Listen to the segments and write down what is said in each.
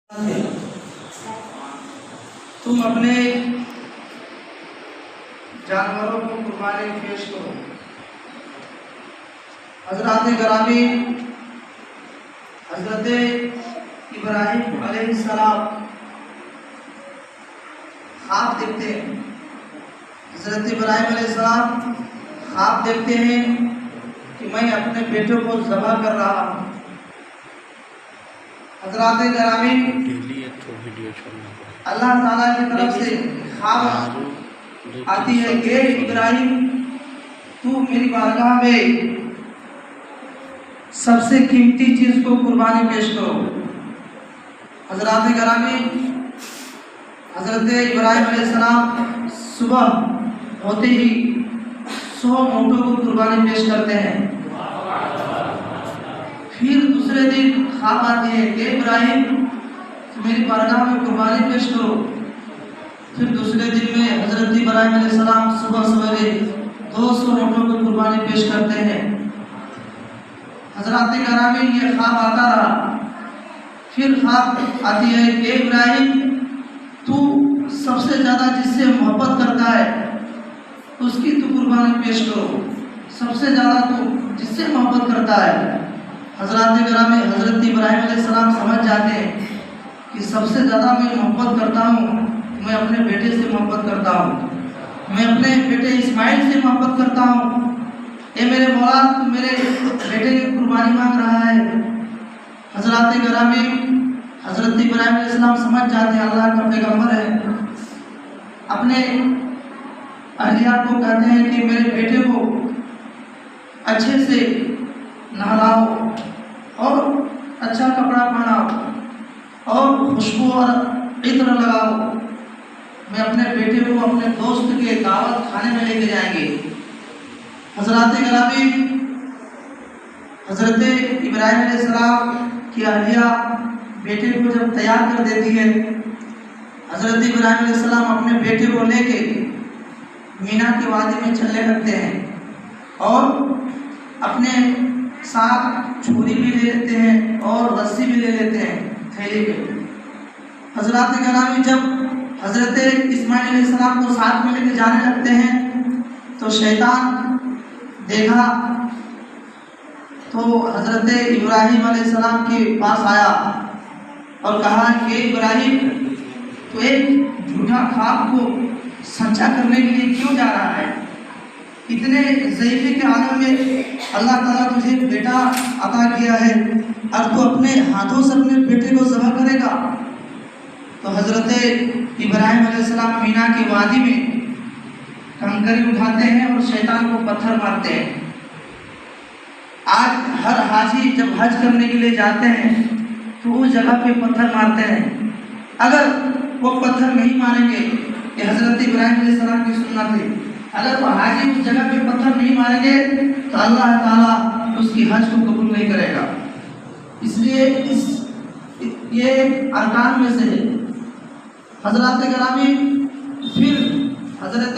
तुम अपने जानवरों को कुर्बानी पेश करो। हजरत ग्रामी हजरत इब्राहिम अलैहिस्सलाम ख्वाब देखते हैं। हजरत इब्राहिम अलैहिस्सलाम ख्वाब देखते हैं कि मैं अपने बेटों को ज़बह कर रहा हूँ। हजरत ग्रामी अल्लाह ताला की तरफ से ख्वाब आती है कि इब्राहिम तू मेरी बारगाह में सबसे कीमती चीज को कुर्बानी पेश करो। हजरत ग्रामी हजरत इब्राहिम अलैहिस्सलाम सुबह होते ही 100 ऊँटों को कुर्बानी पेश करते हैं। फिर दूसरे दिन ख्वाब आती है कि इब्राहिम मेरी बारगाह में कुर्बानी पेश करो। फिर दूसरे दिन में हजरत इब्राहिम अलैहिस्सलाम सुबह सवेरे 200 ऊँटों को कुर्बानी पेश करते हैं। हजरत ग्रामी ये ख्वाब आता रहा। फिर ख्वाब आती है कि इब्राहिम तू सबसे ज़्यादा जिससे मोहब्बत करता है उसकी तू कुर्बानी पेश करो। सबसे ज़्यादा तू जिससे मोहब्बत करता है। हजरत ग्रामी हजरत इब्राहिम अलैहिस्सलाम समझ जाते हैं कि सबसे ज़्यादा मैं मोहब्बत करता हूँ, मैं अपने बेटे से मोहब्बत करता हूँ, मैं अपने बेटे इस्माइल से मोहब्बत करता हूँ। ये मेरे मौला तू मेरे बेटे की कुर्बानी मांग रहा है। हजरत ग्रामी हजरत इब्राहिम अलैहिस्सलाम समझ जाते हैं अल्लाह का पैगम्बर है। अपने अहलिया को कहते हैं कि मेरे बेटे को अच्छे से नहलाओ और अच्छा कपड़ा पहनाओ और खुशबू और इत्र लगाओ। मैं अपने बेटे को अपने दोस्त के दावत खाने में लेके जाएंगे। हजरत ग्रामी हजरत इब्राहिम अलैहिस्सलाम की अहलिया बेटे को जब तैयार कर देती है, हजरत इब्राहिम अलैहिस्सलाम अपने बेटे को लेके मीना की वादी में चलने लगते हैं और अपने साथ छुरी भी ले लेते हैं और रस्सी भी ले लेते हैं थैली में। हजरत ग्रामी जब हजरत इस्माइल अलैहिस्सलाम को साथ में लेके जाने लगते हैं तो शैतान देखा तो हजरत इब्राहिम अलैहिस्सलाम के पास आया और कहा कि इब्राहिम तो एक झूठा ख्वाब को सच्चा करने के लिए क्यों जा रहा है? इतने ज़ईफ़े के आलम में अल्लाह ताला तुझे बेटा अता किया है और तू अपने हाथों से अपने बेटे को ज़बह करेगा। तो हजरत इब्राहिम अलैहिस्सलाम मीना की वादी में कंकरी उठाते हैं और शैतान को पत्थर मारते हैं। आज हर हाजी जब हज करने के लिए जाते हैं तो उस जगह पे पत्थर मारते हैं। अगर वो पत्थर नहीं मारेंगे, ये हजरत इब्राहिम अलैहिस्सलाम की सुन्नत है, अगर वो हाजी उस जगह पे पत्थर नहीं मारेंगे तो अल्लाह ताला उसकी हज को कबूल नहीं करेगा। इसलिए ये अरकान में से है। हजरत ग्रामी फिर हजरत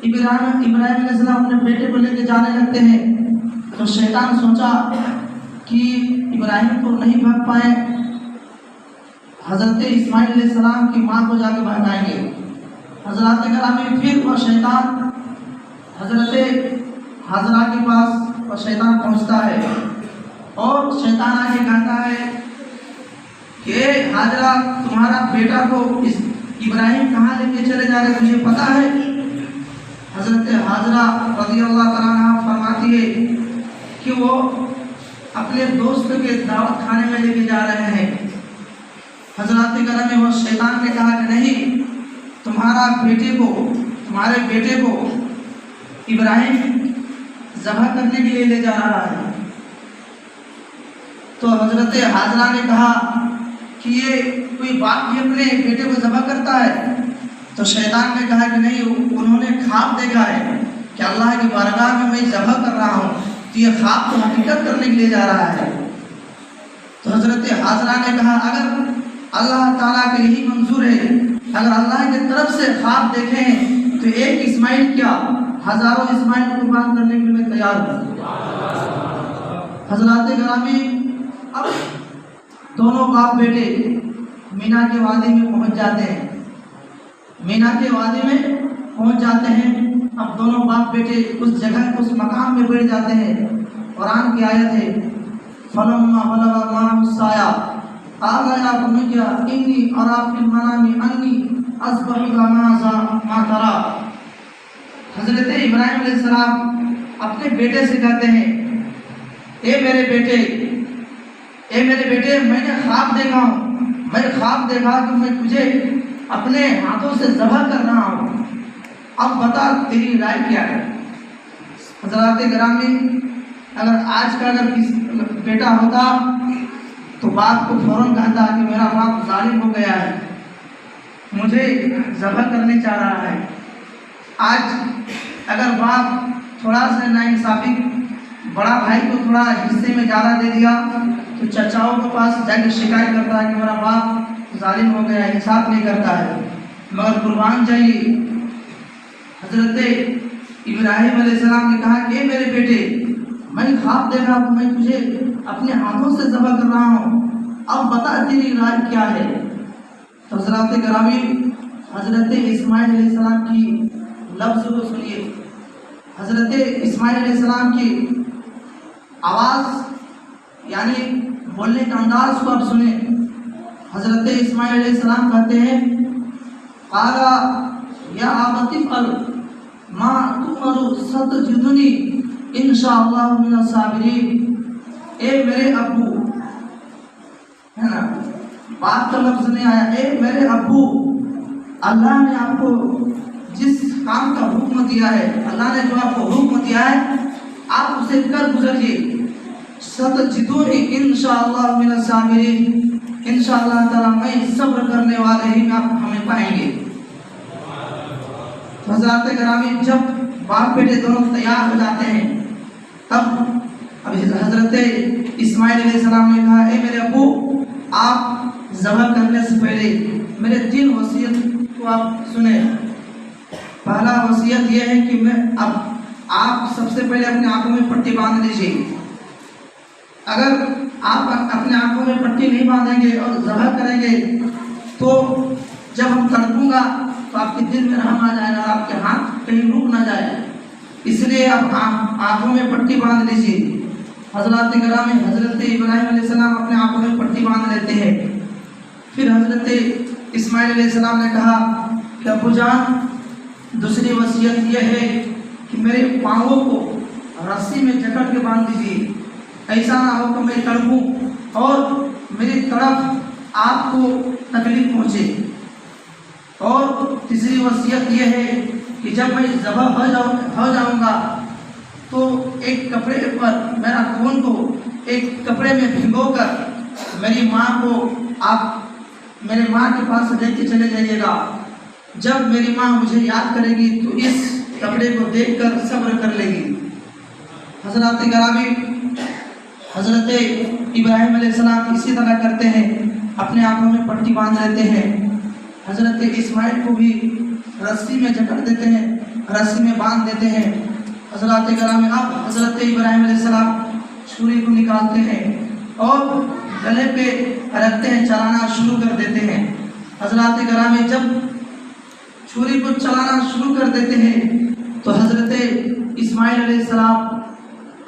इब्राहिम अलैहिस्सलाम अपने बेटे को लेकर जाने लगते हैं तो शैतान सोचा कि इब्राहिम को नहीं भाग पाए, हजरत इस्माइल अलैहिस्सलाम की माँ को जाकर भगाएंगे। हजरत ग्रामी फिर वह शैतान हजरत हाजरा के पास और शैतान पहुंचता है और शैतान आके कहता है कि हाजरा तुम्हारा बेटा को इस इब्राहिम कहाँ लेके चले जा रहे तुझे पता है? हजरत हाजरा रज़ियल्लाहु तआला अन्हा फरमाती है कि वो अपने दोस्त के दावत खाने में लेके जा रहे हैं। हजरत ग्रामी वो शैतान ने कहा कि नहीं, तुम्हारे बेटे को इब्राहिम ज़बह करने के लिए ले जा रहा है। तो हजरत हाजरा ने कहा कि ये कोई बाप भी अपने बेटे को ज़बह करता है? तो शैतान ने कहा कि नहीं, उन्होंने ख्वाब देखा है कि अल्लाह की बारगाह में मैं ज़बह कर रहा हूँ, तो ये ख्वाब को हकीकत करने के लिए जा रहा है। तो हजरत हाजरा ने कहा अगर अल्लाह ताला के यही मंजूर है, अगर अल्लाह की तरफ से ख्वाब देखें तो एक इस्माइल क्या हजारों इस्माइल कुर्बान करने के लिए तैयार हूँ। हजरत ग्रामी अब दोनों बाप बेटे मीना के वादी में पहुंच जाते हैं। मीना के वादी में पहुंच जाते हैं। अब दोनों बाप बेटे उस जगह उस मकाम में बैठ जाते हैं। कुरान की आयत है, फलम्मा बलगा माअहु साया قال يا بني إني أرى في المنام أني أذبحك ما ترى۔ حضرت ابراہیم علیہ السلام اپنے بیٹے سے کہتے ہیں، اے میرے بیٹے میں نے خواب دیکھا ہوں، میں خواب دیکھا کہ میں تجھے اپنے ہاتھوں سے ذبح کر رہا ہوں، اب بتا تیری رائے کیا ہے۔ حضرات گرامی، اگر آج کا بیٹا ہوتا تو باپ کو فوراً کہتا کہ میرا باپ ظالم ہو گیا ہے، مجھے ذبح کرنے چاہ رہا ہے۔ آج اگر باپ تھوڑا سا ناانصافی، بڑا بھائی کو تھوڑا حصے میں زیادہ دے دیا تو چچاؤں کے پاس جا کے شکایت کرتا ہے کہ میرا باپ ظالم ہو گیا ہے، انصاف نہیں کرتا ہے۔ مگر قربان جائیے، حضرت ابراہیم علیہ السلام نے کہا کہ اے میرے بیٹے، میں خواب دیکھا کہ میں تجھے اپنے ہاتھوں سے ذبح کر رہا ہوں، اب بتا تیری رائے کیا ہے۔ تو حضرات گرامی، حضرت اسماعیل علیہ السلام کی لفظ کو سنیے، حضرت اسماعیل علیہ السلام کی آواز یعنی بولنے کا انداز کو آپ سنیں۔ حضرت اسماعیل علیہ السلام کہتے ہیں، قال یا ابت افعل ما تؤمر ستجدنی ان شاء اللہ من الصابرین۔ اے میرے ابو، ہے نا، بات کا لفظ نہیں آیا، اے میرے ابو، اللہ نے آپ کو جس کام کا حکم دیا ہے، اللہ نے جو آپ کو حکم دیا ہے، آپ اسے کر گزریے۔ ستجدونی انشاءاللہ من الصابرین، انشاءاللہ تعالیٰ میں صبر کرنے والے ہی آپ ہمیں پائیں گے۔ حضرات گرامی، جب باپ بیٹے دونوں تیار ہو جاتے ہیں، تب اب حضرت اسماعیل علیہ السلام نے کہا، اے میرے ابو، آپ ذبح کرنے سے پہلے میرے 3 وصیت کو آپ سنیں۔ پہلا وصیت یہ ہے کہ اب آپ سب سے پہلے اپنے آنکھوں میں پٹی باندھ لیجیے۔ اگر آپ اپنے آنکھوں میں پٹی نہیں باندھیں گے اور ذبح کریں گے تو جب ہم تڑپوں گا تو آپ کے دل میں رحم آ جائے گا، آپ کے ہاتھ کہیں رک نہ جائے، اس لیے آپ آنکھوں میں پٹی باندھ لیجیے۔ حضرات گرامی، حضرت ابراہیم علیہ السلام اپنے آنکھوں میں پٹی باندھ لیتے ہیں۔ پھر حضرت اسماعیل علیہ السلام نے کہا کہ ابو جان، دوسری وصیت یہ ہے کہ میرے پاؤں کو رسی میں جکڑ کے باندھ دیجیے، ایسا نہ ہو کہ میں تڑپوں اور میری طرف آپ کو تکلیف پہنچے۔ اور تیسری وصیت یہ ہے کہ جب میں ذبح ہو جاؤں گا تو ایک کپڑے پر میرا خون کو ایک کپڑے میں بھگو کر میری ماں کو آپ میرے ماں کے پاس لے کے چلے جائیے گا۔ جب میری ماں مجھے یاد کرے گی تو اس کپڑے کو دیکھ کر صبر کر لے گی۔ حضرات گرامی، حضرت ابراہیم علیہ السلام اسی طرح کرتے ہیں، اپنے آنکھوں میں پٹی باندھ لیتے ہیں۔ حضرت اسماعیل کو بھی رسی میں جکڑ دیتے ہیں، رسی میں باندھ دیتے ہیں۔ حضرات گرامی، اب حضرت ابراہیم علیہ السلام چھری کو نکالتے ہیں اور گلے پہ رکھتے ہیں، چلانا شروع کر دیتے ہیں۔ حضرات گرامی، جب چھری کو چلانا شروع کر دیتے ہیں تو حضرت اسماعیل علیہ السلام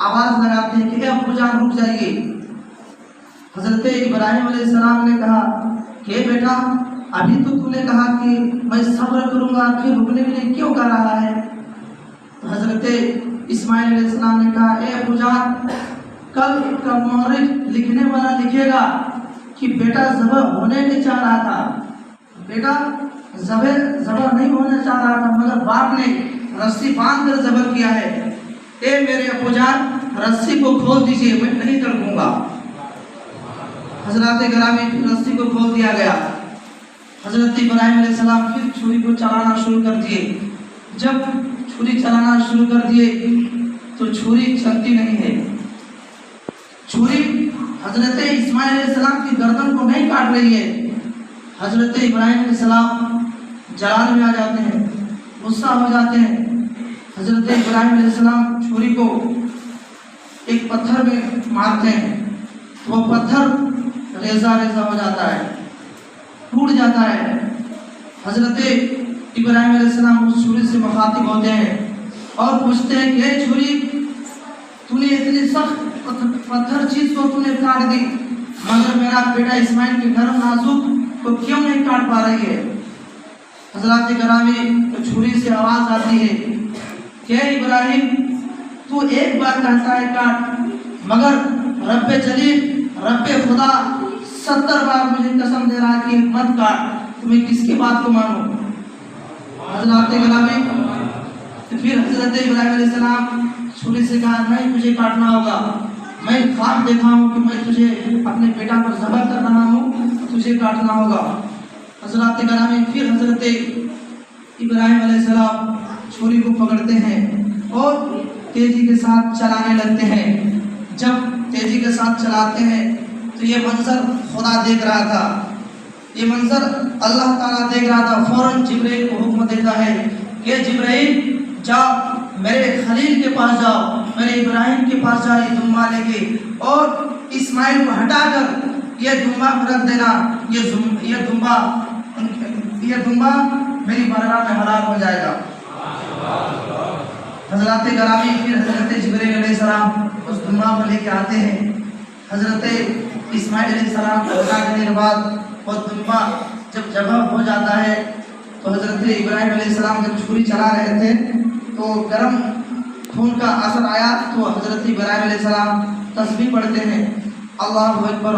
آواز لگاتے ہیں کہ اے ابو جان رک جائیے۔ حضرت ابراہیم علیہ السلام نے کہا کہ بیٹا، ابھی تو نے کہا کہ میں صبر کروں گا، پھر رکنے کے لیے کیوں کر رہا ہے؟ تو حضرت اسماعیل علیہ السلام نے کہا، اے ابو جان، کل کا مورخ لکھنے والا لکھے گا کہ بیٹا ذبح ہونے کے چاہ رہا تھا، بیٹا ذبح نہیں ہونا چاہ رہا تھا، مگر باپ نے رسی باندھ کر ذبح کیا ہے۔ اے میرے ابو جان، رسی کو کھول دیجیے، میں نہیں تڑپوں گا۔ حضرات گرامی، رسی کو کھول دیا گیا۔ حضرت ابراہیم علیہ السلام پھر چھری کو چلانا شروع کر دیے۔ جب چھری چلانا شروع کر دیے تو چھری چلتی نہیں ہے۔ چھری حضرت اسماعیل علیہ السلام کی گردن کو نہیں کاٹ رہی ہے۔ حضرت ابراہیم علیہ السلام جلال میں آ جاتے ہیں، غصہ ہو جاتے ہیں۔ حضرت ابراہیم علیہ السلام چھری کو ایک پتھر میں مارتے ہیں، وہ پتھر ریزہ ریزہ ہو جاتا ہے۔ जाता है। हजरत इब्राहिम अलैहिस्सलाम उस छुरी से मुखातिब होते हैं और पूछते हैं कि ये छुरी तूने इतनी सख्त पत्थर चीज को तूने काट दी, मगर मेरा बेटा इस्माइल की नरम नाजुक को क्यों नहीं काट पा रही है। हजरत करामी छुरी से आवाज आती है कि इब्राहिम तू एक बार कहता है काट, मगर रब्बे जलील रब्बे खुदा 70 बार मुझे कसम दे रहा है कि मत काट, तो मैं किसकी बात को मानूं। हजरत करामी फिर हजरत इब्राहिम अलैहिस्सलाम छुरी से कहा नहीं तुझे काटना होगा, मैं ख्वाब देखा हूँ कि मैं तुझे अपने बेटा पर ज़बह कर रहा हूँ, तुझे काटना होगा। हजरत करामी फिर हजरत इब्राहिम अलैहिस्सलाम छुरी को पकड़ते हैं और तेजी के साथ चलाने लगते हैं। जब तेजी के साथ चलाते हैं तो ये मंजर खुदा देख रहा था, ये मंजर अल्लाह ताला देख रहा था। फौरन जिब्राइल को हुक्म देता है कि जिब्राइल जाओ मेरे खलील के पास जाओ, मेरे इब्राहिम के पास जाओ, ये दुम्बा लेके और इस्माइल को हटाकर ये दुम्बा को रख देना, ये दुम्बा मेरी बारगाह में हलाल हो जाएगा। हजरत करामी फिर हजरत जिब्राइल अलैहिस्सलाम उस दुम्बा को लेके आते हैं। हजरत इस्माइल अलैहिस्सलाम को हटा देने के बाद वो दुम्बा जब जगह हो जाता है तो हजरत इब्राहिम अलैहिस्सलाम जब छुरी चला रहे थे तो गर्म खून का असर आया, तो हजरत इब्राहिम अलैहिस्सलाम तस्बीह पढ़ते हैं, अल्लाहु अकबर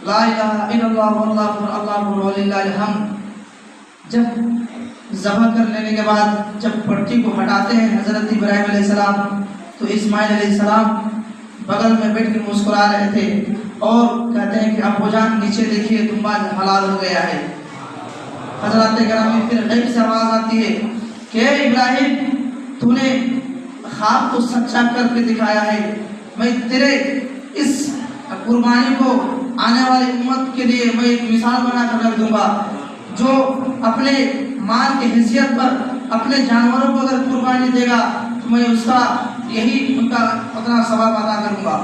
ला इलाहा इल्लल्लाह वल्लाहु अकबर अल्लाहु वलिल्लाहिल हम्द। जब ज़बह कर लेने के बाद जब पट्टी को हटाते हैं हजरत इब्राहिम अलैहिस्सलाम, तो इस्माइल अलैहिस्सलाम बगल में बैठ के मुस्कुरा रहे थे और कहते हैं कि अब्बूजान नीचे देखिए दुम्बा हलाल हो गया है। हजरत करामी फिर गैब से आवाज़ आती है कि इब्राहिम तूने ख्वाब को सच्चा करके दिखाया है, मैं तेरे इस कुर्बानी को आने वाली उम्मत के लिए मैं एक मिसाल बना कर रख दूंगा। जो अपने माल की हैसियत पर अपने जानवरों को अगर कुर्बानी देगा तो मैं उसका उनका उतना सवाब अदा करूंगा।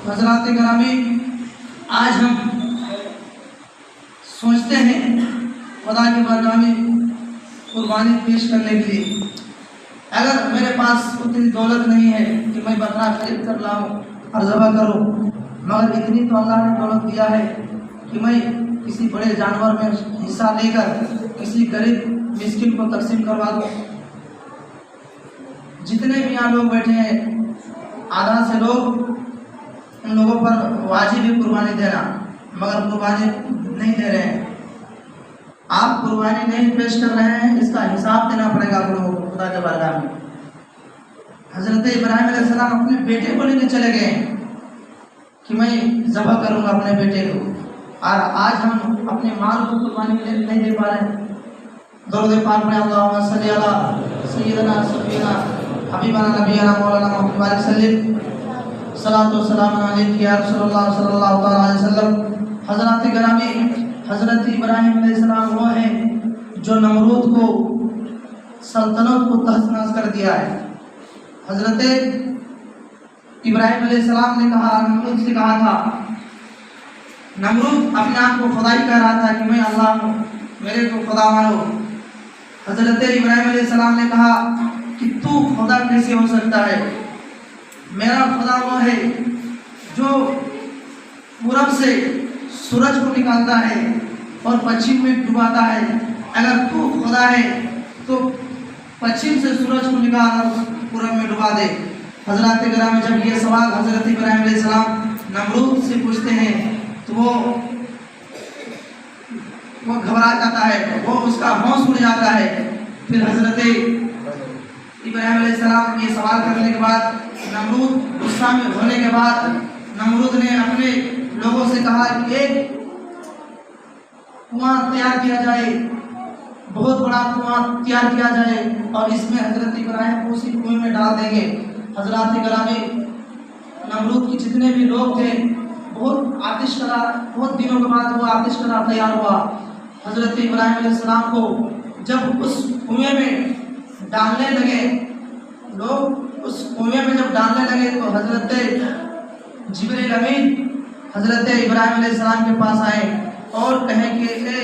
हजरत करामी आज हम सोचते हैं खुदा की बारगाह में कुर्बानी पेश करने के लिए, अगर मेरे पास उतनी दौलत नहीं है कि मैं बकरा खरीद कर लाऊं और ज़बह करूं, मगर इतनी तो अल्लाह ने दौलत दिया है कि मैं किसी बड़े जानवर में हिस्सा लेकर किसी गरीब मिस्किन को तकसीम करवा दूं। जितने भी यहाँ लोग बैठे हैं आधा से लोग उन लोगों पर वाजिब है कुर्बानी देना, मगर कुर्बानी नहीं दे रहे हैं। आप कुर्बानी नहीं पेश कर रहे हैं, इसका हिसाब देना पड़ेगा आप लोगों को खुदा के बारगाह में। हजरत इब्राहिम अलैहिस्सलाम अपने बेटे को लेकर चले गए कि मैं ज़बह करूंगा अपने बेटे को, और आज हम अपने माल को कुर्बानी के लिए नहीं दे पा रहे हैं। दरूद पाक में अल्लाहुम्मा सल्ली अला सय्यिदना सफीना हबीबना नबीना मौलाना मुहम्मद सल्लल्लाहु सलातो सलाम अलैहि या रसूलुल्लाह सल्लल्लाहु तआला अलैहि वसल्लम। हजरत करामी हजरत इब्राहिम अलैहिस्सलाम वो हैं जो नमरूद को सल्तनत को तहस नहस कर दिया है। हजरत इब्राहिम अलैहिस्सलाम ने कहा, नमरूद से कहा था, नमरूद अपने आप को खुदाई कह रहा था कि मैं अल्लाह हूँ, मेरे को खुदा मानो। हजरत इब्राहिम अलैहिस्सलाम ने कहा कि तू खुदा कैसे हो सकता है, मेरा खुदा वो है जो पूरब से सूरज को निकालता है और पश्चिम में डुबाता है। अगर तू खुदा है तो पश्चिम से सूरज को निकाल और पूरब में डुबा दे। हजरत करामी जब ये सवाल हजरत इब्राहिम अलैहिस्सलाम नमरूद से पूछते हैं तो वो घबरा जाता है, वो उसका होश उड़ जाता है। फिर हजरत इब्राहिम अलैहिस्सलाम ये सवाल करने के बाद नमरूद गुस्सा में होने के बाद नमरूद ने अपने लोगों से कहा कि एक कुआं तैयार किया जाए, बहुत बड़ा कुआं तैयार किया जाए और इसमें हजरत इब्राहिम को उसी कुएं में डाल देंगे। हजरत करामी नमरूद के जितने भी लोग थे बहुत आतिशकदा, बहुत दिनों के बाद वो आतिशकदा तैयार हुआ। हजरत इब्राहिम अलैहिस्सलाम को जब उस कुएं में डालने लगे, लोग उस कुएं में जब डालने लगे तो हजरत जिब्रील अमीन हजरत इब्राहिम अलैहिस्सलाम के पास आए اور کہیں کہ اے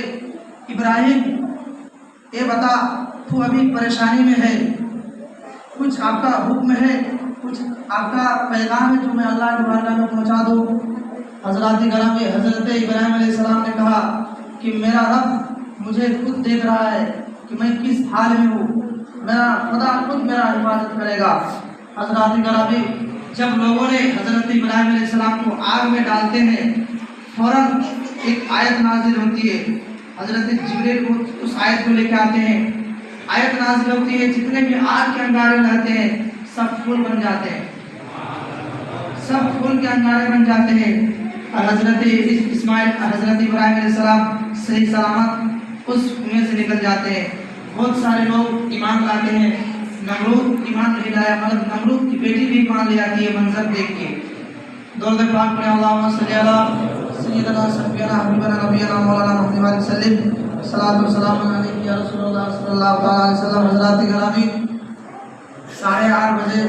ابراہیم یہ بتا تو ابھی پریشانی میں ہے، کچھ آپ کا حکم ہے، کچھ آپ کا پیغام ہے جو میں اللہ کی بارگاہ میں پہنچا دوں؟ حضرات گرامی، حضرت ابراہیم علیہ السلام نے کہا کہ میرا رب مجھے خود دیکھ رہا ہے کہ میں کس حال میں ہوں، میرا خدا خود میرا حفاظت کرے گا۔ حضرات گرامی، جب لوگوں نے حضرت ابراہیم علیہ السلام کو آگ میں ڈالتے ہیں، فوراً ایک آیت نازل ہوتی ہے، حضرت جبریل کو اس آیت کو لے کے آتے ہیں، آیت نازل ہوتی ہے، جتنے بھی آگ کے انگارے رہتے ہیں سب پھول بن جاتے ہیں، سب پھول کے انگارے بن جاتے ہیں، اور حضرت اسماعیل حضرت ابراہیم علیہ السلام صحیح سلامت اس کنویں سے نکل جاتے ہیں۔ بہت سارے لوگ ایمان لاتے ہیں، نمرود ایمان نہیں لایا، مطلب نمرود کی بیٹی بھی ایمان لے آتی ہے منظر دیکھ کے۔ درود پاک پڑھیں، اللہم صلی علی سیدنا سفینا حبیبنا نبینا مولانا محمد علیہ وسلم، صلاۃ و سلام علیک یا رسول اللہ صلی اللہ علیہ وسلم۔ حضرات گرامی، 8:30 بجے